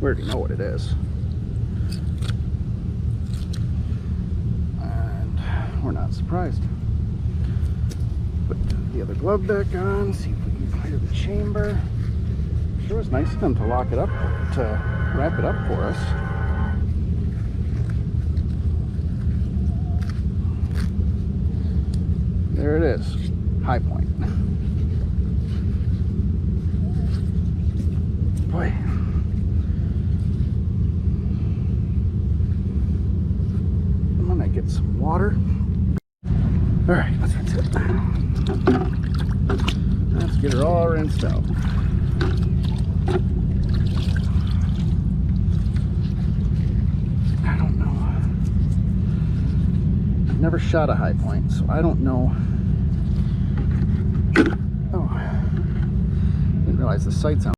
We already know what it is. And we're not surprised. Put the other glove back on, see if we can clear the chamber. Sure was nice of them to lock it up, to wrap it up for us. There it is, high point. Boy. I'm gonna get some water. All right, let's rinse it. Let's get her all rinsed out. I don't know. I've never shot a high point, so I don't know. Oh, didn't realize the sight's on.